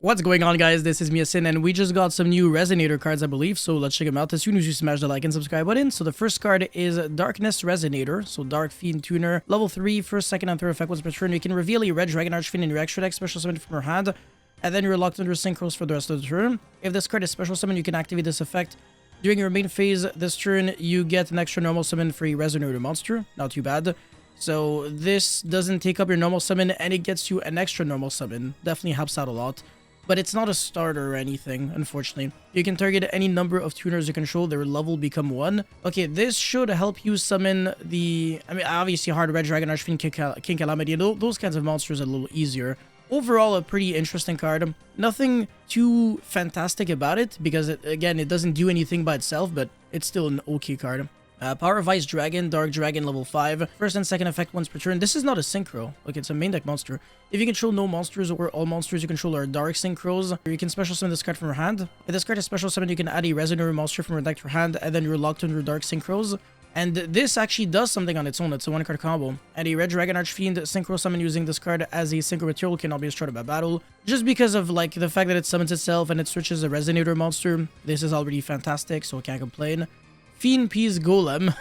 What's going on, guys? This is Yacineygo, and we just got some new Resonator cards, I believe, so let's check them out as soon as you smash the like and subscribe button. So the first card is Darkness Resonator, so Dark Fiend Tuner, level 3, first, second, and third effect. Once per turn, you can reveal a Red Dragon Archfiend in your extra deck, special summon from your hand, and then you're locked under synchros for the rest of the turn. If this card is special summon, you can activate this effect. During your main phase this turn, you get an extra normal summon for a Resonator monster. Not too bad. So this doesn't take up your normal summon, and it gets you an extra normal summon. Definitely helps out a lot. But it's not a starter or anything, unfortunately. You can target any number of tuners you control, their level become 1. Okay, this should help you summon the... I mean, obviously hard Red Dragon Archfiend, King Calamity, those kinds of monsters are a little easier. Overall, a pretty interesting card. Nothing too fantastic about it, because, again, it doesn't do anything by itself, but it's still an okay card. Power of Ice Dragon, Dark Dragon, level 5. First and second effect once per turn. This is not a synchro. Okay, it's a main deck monster. If you control no monsters or all monsters you control are dark synchros, you can special summon this card from your hand. If this card is special summon, you can add a Resonator monster from your deck to your hand, and then you're locked under dark synchros. And this actually does something on its own. It's a one-card combo. And a Red Dragon Archfiend synchro summon using this card as a synchro material cannot be destroyed by battle. Just because of, like, the fact that it summons itself and it switches a Resonator monster. This is already fantastic, so I can't complain. Fiend Peace Golem.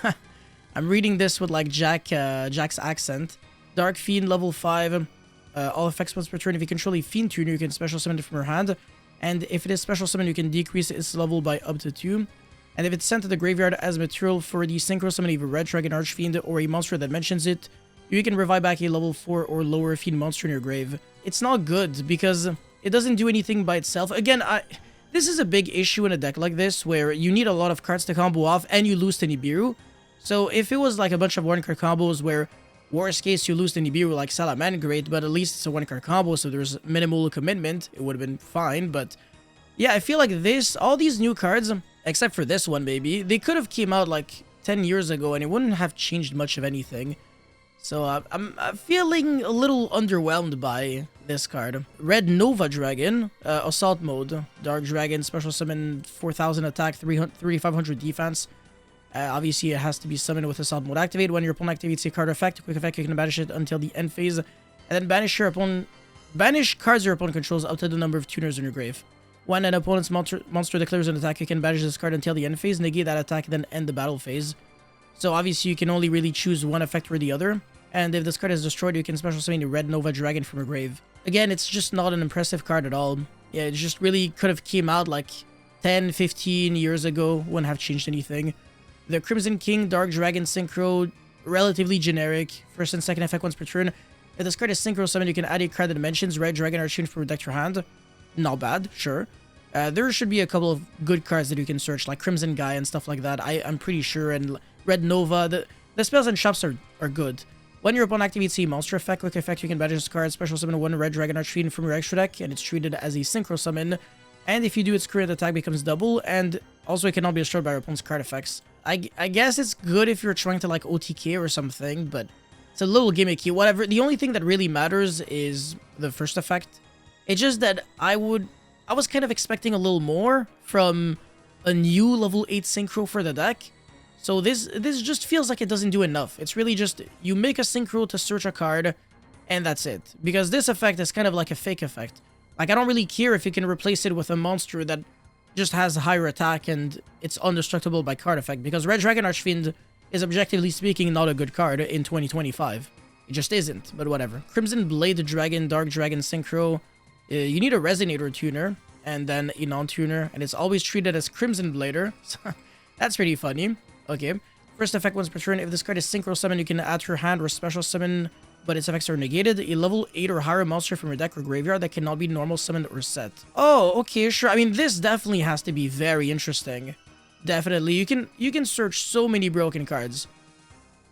I'm reading this with like Jack's accent. Dark Fiend level 5. All effects once per turn. If you control a Fiend Tuner, you can special summon it from your hand. And if it is special summon, you can decrease its level by up to 2. And if it's sent to the graveyard as material for the synchro summon of a Red Dragon Archfiend or a monster that mentions it, you can revive back a level 4 or lower Fiend monster in your grave. It's not good because it doesn't do anything by itself. Again, this is a big issue in a deck like this, where you need a lot of cards to combo off, and you lose to Nibiru. So if it was like a bunch of one-card combos where, worst case, you lose to Nibiru like Salaman, great, but at least it's a one-card combo, so there's minimal commitment, it would have been fine. But yeah, I feel like all these new cards, except for this one maybe, they could have came out like 10 years ago, and it wouldn't have changed much of anything. So I'm feeling a little underwhelmed by this card. Red Nova Dragon, Assault Mode. Dark Dragon, special summon, 4000 attack, 3500 defense. Obviously, it has to be summoned with Assault Mode activate. When your opponent activates a card effect, quick effect, you can banish it until the end phase. And then banish cards your opponent controls up to the number of tuners in your grave. When an opponent's monster declares an attack, you can banish this card until the end phase, negate that attack, then end the battle phase. So obviously, you can only really choose one effect or the other. And if this card is destroyed, you can special summon a Red Nova Dragon from your grave. Again, it's just not an impressive card at all. Yeah, it just really could have came out like 10, 15 years ago. Wouldn't have changed anything. The Crimson King Dark Dragon Synchro, relatively generic. First and second effect once per turn. If this card is synchro summon, you can add a card that mentions Red Dragon Archfiend from your deck to your hand. Not bad, sure. There should be a couple of good cards that you can search, like Crimson Guy and stuff like that. I'm pretty sure. And Red Nova, the spells and shops are good. When your opponent activates a monster effect, quick effect, you can banish this card, special summon one Red Dragon Archfiend from your extra deck, and it's treated as a synchro summon. And if you do, its current attack becomes double, and also it cannot be destroyed by your opponent's card effects. I guess it's good if you're trying to like OTK or something, but it's a little gimmicky. Whatever. The only thing that really matters is the first effect. It's just that I was kind of expecting a little more from a new level 8 synchro for the deck. So this just feels like it doesn't do enough. It's really just, you make a synchro to search a card, and that's it. Because this effect is kind of like a fake effect. Like, I don't really care if you can replace it with a monster that just has higher attack and it's indestructible by card effect. Because Red Dragon Archfiend is, objectively speaking, not a good card in 2025. It just isn't, but whatever. Crimson Blade Dragon, Dark Dragon Synchro. You need a Resonator tuner, and then a non-tuner, and it's always treated as Crimson Blader. So that's pretty funny. Okay, first effect once per turn. If this card is synchro summon, you can add to your hand or special summon, but its effects are negated. A level 8 or higher monster from your deck or graveyard that cannot be normal summoned or set. Oh, okay, sure. I mean, this definitely has to be very interesting. Definitely. You can search so many broken cards.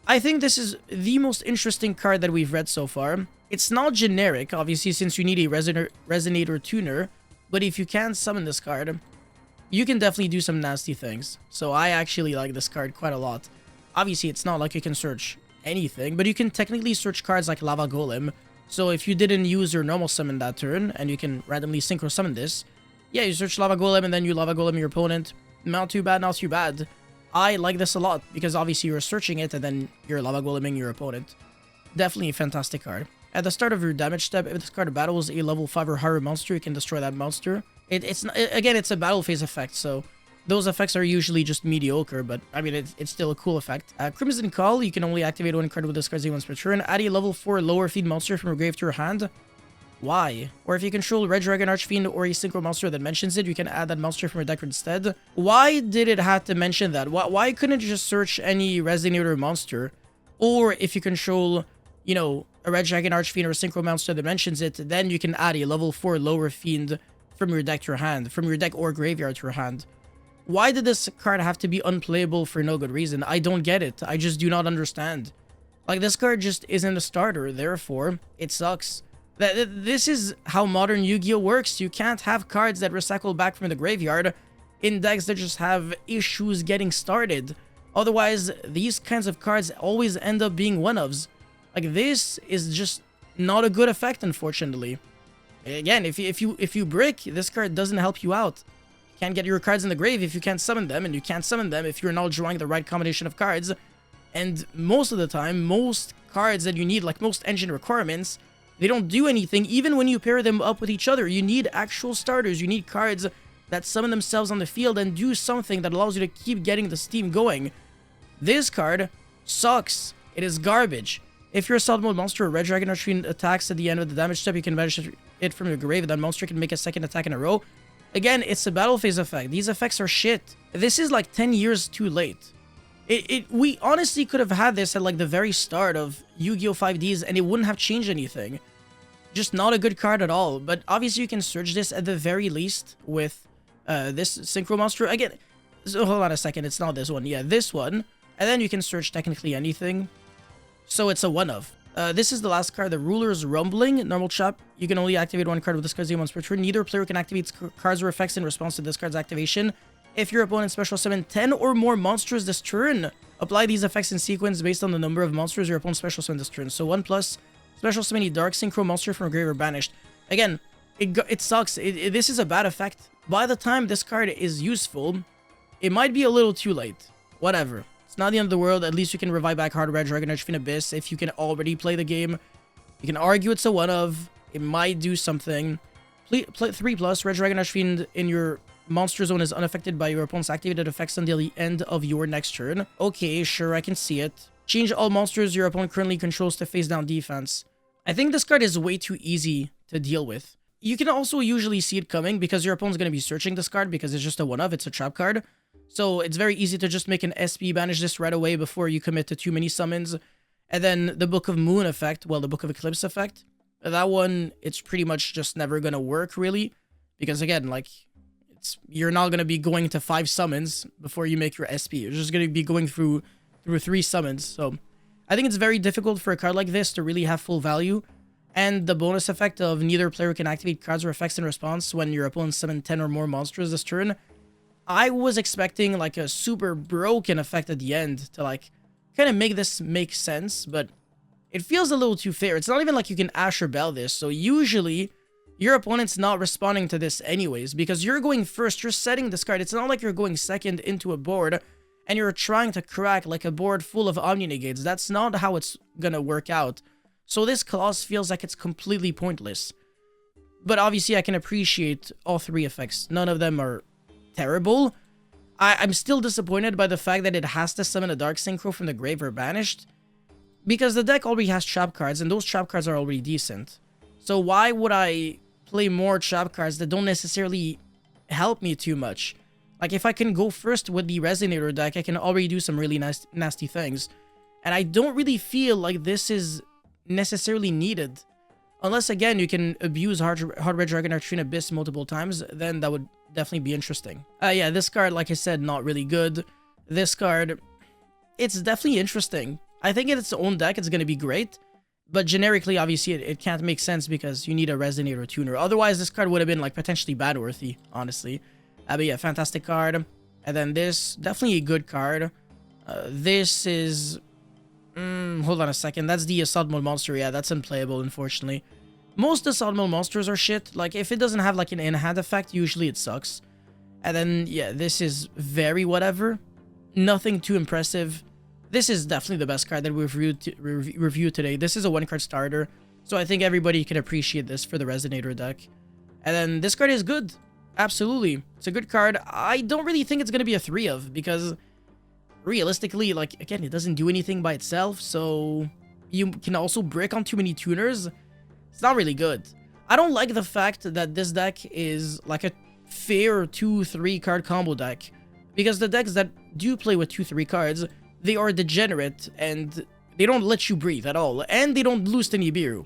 I think this is the most interesting card that we've read so far. It's not generic, obviously, since you need a Resonator tuner, but if you can summon this card, you can definitely do some nasty things. So I actually like this card quite a lot. Obviously, it's not like you can search anything, but you can technically search cards like Lava Golem. So if you didn't use your normal summon that turn, and you can randomly synchro summon this, yeah, you search Lava Golem, and then you Lava Golem your opponent. Not too bad, not too bad. I like this a lot, because obviously you're searching it, and then you're Lava Goleming your opponent. Definitely a fantastic card. At the start of your damage step, if this card battles a level 5 or higher monster, you can destroy that monster. Again, it's a battle phase effect, so those effects are usually just mediocre, but I mean, it's still a cool effect. Crimson Call, you can only activate one card with this card once per turn. Add a level 4 lower feed monster from your grave to your hand. Why? Or if you control Red Dragon Archfiend or a synchro monster that mentions it, you can add that monster from your deck instead. Why did it have to mention that? Why couldn't it just search any Resonator monster? Or if you control, you know, a Red Dragon Archfiend or a synchro monster that mentions it, then you can add a level 4 lower fiend from your deck to your hand, from your deck or graveyard to your hand. Why did this card have to be unplayable for no good reason? I don't get it. I just do not understand. Like, this card just isn't a starter, therefore, it sucks. This is how modern Yu-Gi-Oh! Works. You can't have cards that recycle back from the graveyard in decks that just have issues getting started. Otherwise, these kinds of cards always end up being one-ofs. Like, this is just not a good effect, unfortunately. Again, if you brick, this card doesn't help you out. You can't get your cards in the grave if you can't summon them, and you can't summon them if you're not drawing the right combination of cards. And most of the time, most cards that you need, like most engine requirements, they don't do anything even when you pair them up with each other. You need actual starters. You need cards that summon themselves on the field and do something that allows you to keep getting the steam going. This card sucks. It is garbage. If your assault mode monster or Red Dragon Archfiend attacks at the end of the damage step, you can banish it from your grave. That monster can make a second attack in a row. Again, it's a battle phase effect. These effects are shit. This is like 10 years too late. We honestly could have had this at like the very start of Yu-Gi-Oh! 5Ds and it wouldn't have changed anything. Just not a good card at all. But obviously you can search this at the very least with this synchro monster. Again, so hold on a second. It's not this one. Yeah, this one. And then you can search technically anything. So it's a one-of. This is the last card, the Ruler's Rumbling. Normal chop. You can only activate one card with this card once per turn. Neither player can activate cards or effects in response to this card's activation. If your opponent special summon 10 or more monsters this turn, apply these effects in sequence based on the number of monsters your opponent special summon this turn. So 1+, special summon a dark synchro monster from a grave or banished. Again, it sucks. This is a bad effect. By the time this card is useful, it might be a little too late. Whatever. It's not the end of the world. At least you can revive back Hard Red Dragon Archfiend Abyss if you can already play the game. You can argue it's a one-of. It might do something. 3+, Red Dragon Archfiend in your monster zone is unaffected by your opponent's activated effects until the end of your next turn. Okay, sure, I can see it. Change all monsters your opponent currently controls to face down defense. I think this card is way too easy to deal with. You can also usually see it coming because your opponent's going to be searching this card because it's just a one-of, it's a trap card. So it's very easy to just make an SP, banish this right away before you commit to too many summons. And then the Book of Moon effect, well, the Book of Eclipse effect, that one, it's pretty much just never going to work, really. Because again, like, you're not going to be going to 5 summons before you make your SP. You're just going to be going through 3 summons. So I think it's very difficult for a card like this to really have full value. And the bonus effect of neither player can activate cards or effects in response when your opponent summons 10 or more monsters this turn. I was expecting like a super broken effect at the end to like kind of make this make sense, but it feels a little too fair. It's not even like you can Asher Bell this. So usually your opponent's not responding to this anyways because you're going first. You're setting this card. It's not like you're going second into a board and you're trying to crack like a board full of Omni Negates. That's not how it's gonna work out. So this clause feels like it's completely pointless. But obviously I can appreciate all 3 effects. None of them are terrible. I'm still disappointed by the fact that it has to summon a Dark Synchro from the grave or banished. Because the deck already has trap cards and those trap cards are already decent. So why would I play more trap cards that don't necessarily help me too much? Like if I can go first with the Resonator deck, I can already do some really nasty things. And I don't really feel like this is necessarily needed. Unless, again, you can abuse Hard Red Dragon Archfiend Abyss multiple times, then that would definitely be interesting. Yeah, this card, like I said, not really good. This card, it's definitely interesting. I think in its own deck, it's going to be great. But generically, obviously, it can't make sense because you need a Resonator tuner. Otherwise, this card would have been, like, potentially bad-worthy, honestly. But yeah, fantastic card. And then this, definitely a good card. This is... hold on a second. That's the Assault Mode monster. Yeah, that's unplayable, unfortunately. Most Assault Mode monsters are shit. Like, if it doesn't have, like, an in-hand effect, usually it sucks. And then, yeah, this is very whatever. Nothing too impressive. This is definitely the best card that we've reviewed today. This is a 1-card starter. So I think everybody can appreciate this for the Resonator deck. And then this card is good. Absolutely. It's a good card. I don't really think it's going to be a 3 of, because realistically, like, again, it doesn't do anything by itself. So you can also break on too many tuners. It's not really good. I don't like the fact that this deck is like a fair 2-3 card combo deck, because the decks that do play with 2-3 cards, they are degenerate and they don't let you breathe at all, and they don't lose to Nibiru.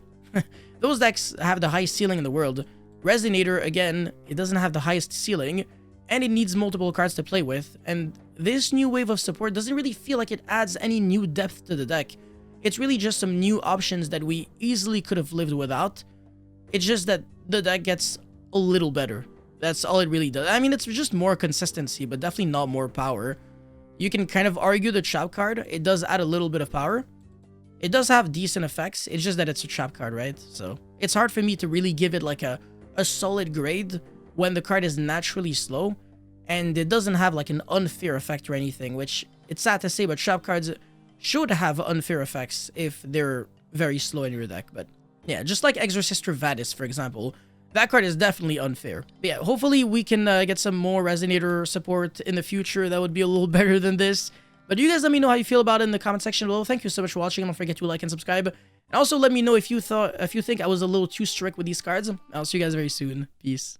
Those decks have the highest ceiling in the world. Resonator, again, it doesn't have the highest ceiling, and it needs multiple cards to play with, and this new wave of support doesn't really feel like it adds any new depth to the deck. It's really just some new options that we easily could have lived without. It's just that the deck gets a little better. That's all it really does. I mean, it's just more consistency, but definitely not more power. You can kind of argue the trap card. It does add a little bit of power. It does have decent effects. It's just that it's a trap card, right? So it's hard for me to really give it like a solid grade when the card is naturally slow and it doesn't have like an unfair effect or anything, which it's sad to say, but trap cards should have unfair effects if they're very slow in your deck. But yeah, just like Exorcister Vadis, for example, that card is definitely unfair. But yeah, hopefully we can get some more Resonator support in the future that would be a little better than this. But you guys let me know how you feel about it in the comment section below. Thank you so much for watching. Don't forget to like and subscribe. And also let me know if you think I was a little too strict with these cards. I'll see you guys very soon. Peace.